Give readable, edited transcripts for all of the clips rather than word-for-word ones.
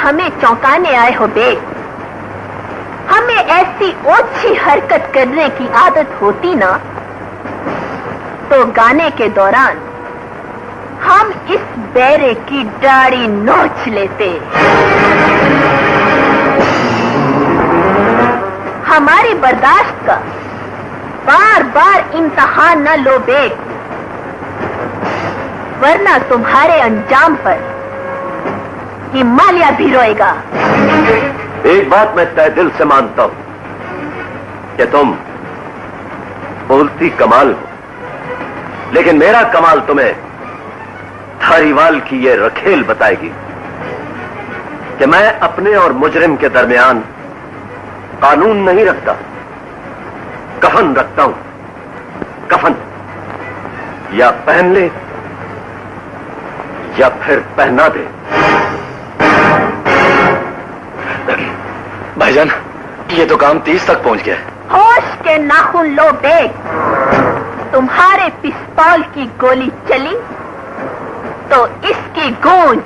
हमें चौंकाने आए हो बेग? हमें ऐसी ओछी हरकत करने की आदत होती ना तो गाने के दौरान हम इस बैरे की दाढ़ी नोच लेते। हमारी बर्दाश्त का बार बार इम्तहान न लो बेग, वरना तुम्हारे अंजाम पर हिमालय भी रोएगा। एक बात मैं तय दिल से मानता हूं कि तुम बोलती कमाल हो, लेकिन मेरा कमाल तुम्हें धारीवाल की ये रखेल बताएगी कि मैं अपने और मुजरिम के दरमियान कानून नहीं रखता, कफन रखता हूं। कफन या पहन ले या फिर पहना दे। भाईजान, ये तो काम 30 तक पहुंच गया है। होश के नाखून लो बेग, तुम्हारे पिस्तौल की गोली चली तो इसकी गूंज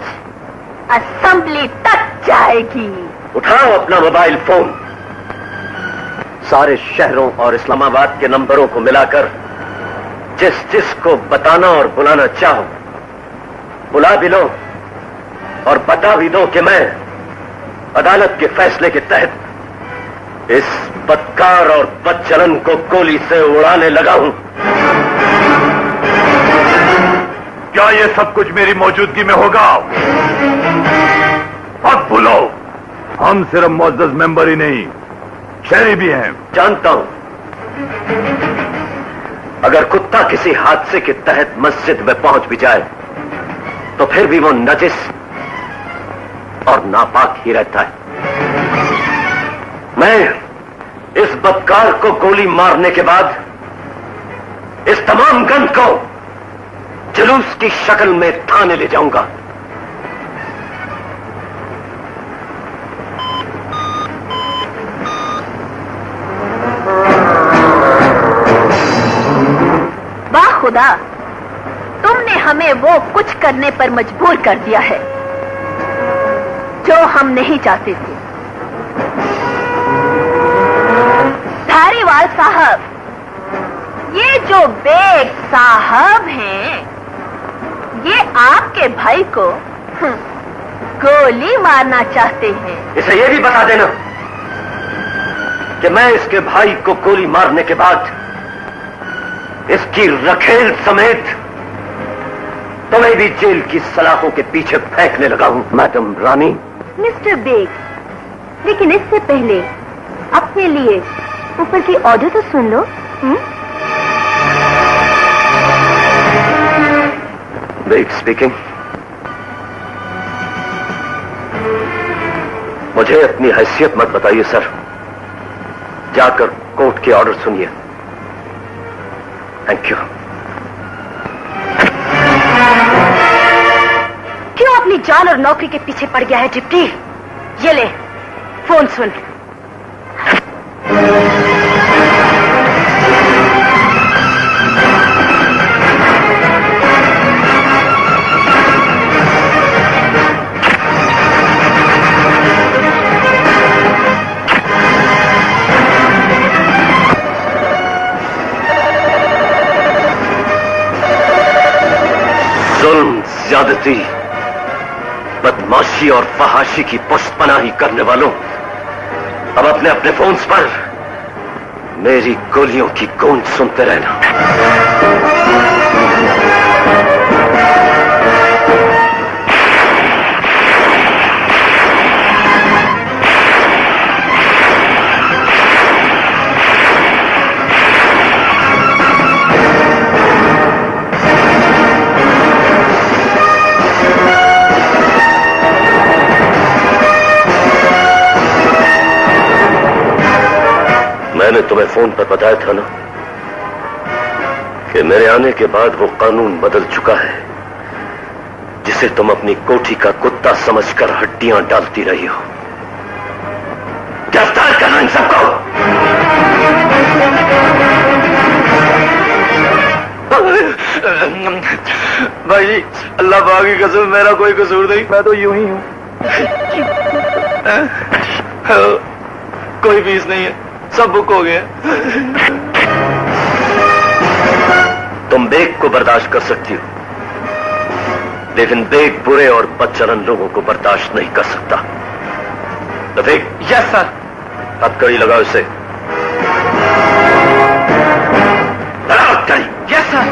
असेंबली तक जाएगी। उठाओ अपना मोबाइल फोन, सारे शहरों और इस्लामाबाद के नंबरों को मिलाकर जिस जिस को बताना और बुलाना चाहो बुला भी लो और बता भी दो कि मैं अदालत के फैसले के तहत इस बदकार और बदचलन को गोली से उड़ाने लगा हूं। क्या ये सब कुछ मेरी मौजूदगी में होगा? अब बोलो, हम सिर्फ मुअज़्ज़ज़ मेंबर ही नहीं, शहरी भी हैं। जानता हूं, अगर कुत्ता किसी हादसे के तहत मस्जिद में पहुंच भी जाए तो फिर भी वो नजिस और नापाक ही रहता है। मैं इस बदकार को गोली मारने के बाद इस तमाम गंद को जुलूस की शक्ल में थाने ले जाऊंगा। वाह खुदा, तुमने हमें वो कुछ करने पर मजबूर कर दिया है जो हम नहीं चाहते थे। धारीवाल साहब, ये जो बेग साहब हैं, ये आपके भाई को गोली मारना चाहते हैं। इसे ये भी बता देना कि मैं इसके भाई को गोली मारने के बाद इसकी रखेल समेत तुम्हें भी जेल की सलाखों के पीछे फेंकने लगा हूं। मैडम रानी। मिस्टर बेग, लेकिन इससे पहले अपने लिए ऊपर की ऑर्डर तो सुन लो। Bag speaking. मुझे अपनी हैसियत मत बताइए सर, जाकर कोर्ट के ऑर्डर सुनिए। Thank you. क्यों अपनी जान और नौकरी के पीछे पड़ गया है डिप्टी? ये ले फोन सुन। जुल्म, ज्यादती, बदमाशी और फहाशी की पुष्टपनाही करने वालों, अब अपने अपने फोन्स पर मेरी गोलियों की गूंज सुनते रहना। मैंने तुम्हें फोन पर बताया था ना कि मेरे आने के बाद वो कानून बदल चुका है जिसे तुम अपनी कोठी का कुत्ता समझकर हड्डियां डालती रही हो। गिरफ्तार करना इन सबको। भाई, अल्लाह पाक की कसम, मेरा कोई कसूर नहीं, मैं तो यूं ही हूं। कोई फीस नहीं है, सब बुक हो गया। तुम बेग को बर्दाश्त कर सकती हो, लेकिन बेग बुरे और बदचलन लोगों को बर्दाश्त नहीं कर सकता। रफीक। Yes sir. हथकड़ी लगाओ इसे। लगाओ हथकड़ी। Yes sir.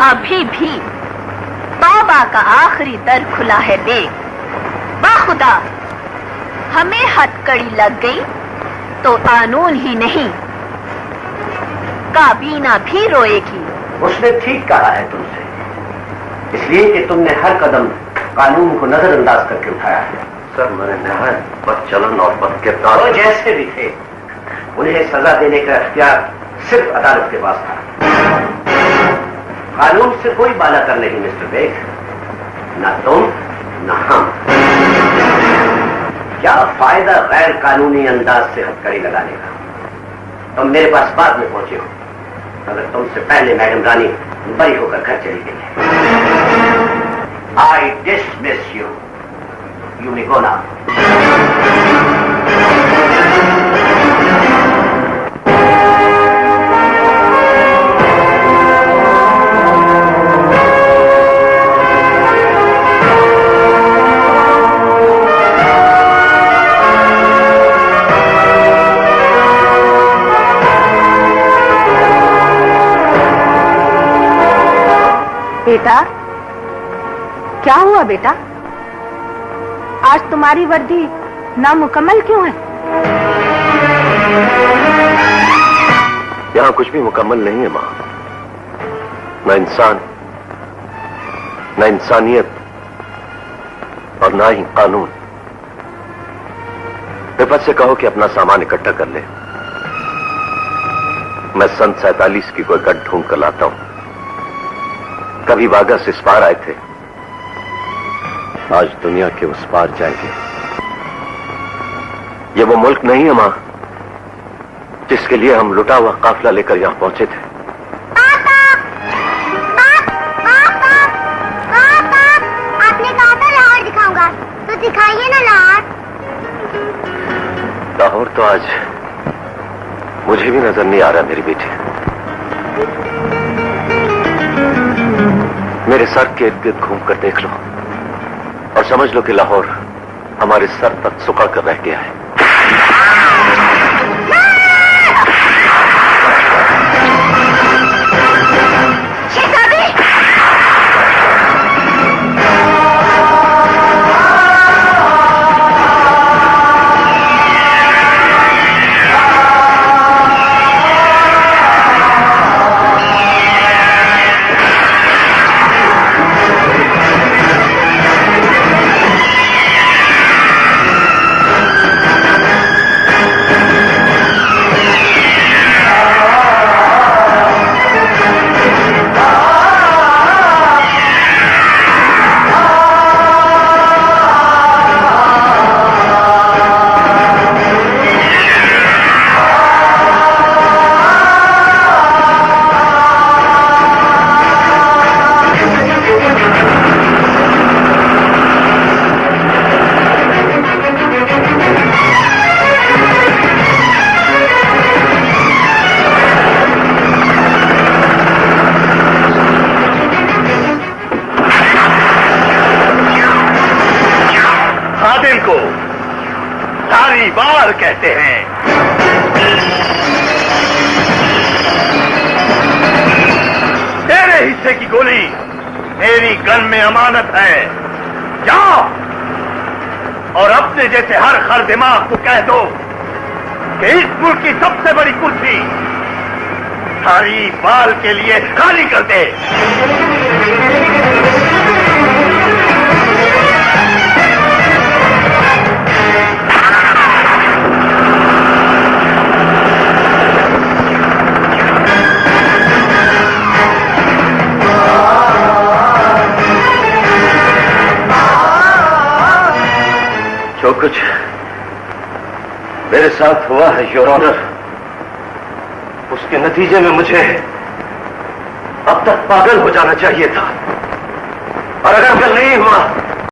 अभी भी तौबा का आखिरी दर खुला है बेग। बाखुदा हमें हथकड़ी लग गई तो कानून ही नहीं, काबीना भी रोएगी। उसने ठीक कहा है तुमसे, इसलिए कि तुमने हर कदम कानून को नजरअंदाज करके उठाया है। सर, मैंने नहायत बदचलन और बदकिरदार वो जैसे भी थे, उन्हें सजा देने का अख्तियार सिर्फ अदालत के पास था। कानून से कोई बालातर नहीं मिस्टर बेग, ना तुम ना हम। क्या फायदा गैर कानूनी अंदाज से हथकड़ी लगाने का? तुम मेरे पास बाद में पहुंचे हो, अगर तुमसे पहले मैडम रानी बरी होकर घर चली गई है। I dismiss you, you may go now. बेटा, क्या हुआ बेटा? आज तुम्हारी वर्दी नामुकम्मल क्यों है? यहां कुछ भी मुकम्मल नहीं है मां। ना इंसान, ना इंसानियत और ना ही कानून। रिफत से कहो कि अपना सामान इकट्ठा कर ले, मैं सन 47 की कोई गढ़ ढूंढ कर लाता हूं। कभी वागस इस पार आए थे, आज दुनिया के उस पार जाएंगे। ये वो मुल्क नहीं है मां जिसके लिए हम लुटा हुआ काफिला लेकर यहां पहुंचे थे। पापा, आपने कहा था लाहौर दिखाऊंगा, तो दिखाइए ना लाहौर। लाहौर तो आज मुझे भी नजर नहीं आ रहा मेरी बेटी। मेरे सर के इर्द गिर्द घूम कर देख लो और समझ लो कि लाहौर हमारे सर तक सुखा कर रह गया है। बार कहते हैं। तेरे हिस्से की गोली मेरी गन में अमानत है। जाओ और अपने जैसे हर खर दिमाग को कह दो कि इस मुल्क की सबसे बड़ी कुर्सी थारी बाल के लिए खाली कर दे। जो कुछ मेरे साथ हुआ है योर ऑनर, उसके नतीजे में मुझे अब तक पागल हो जाना चाहिए था, और अगर नहीं हुआ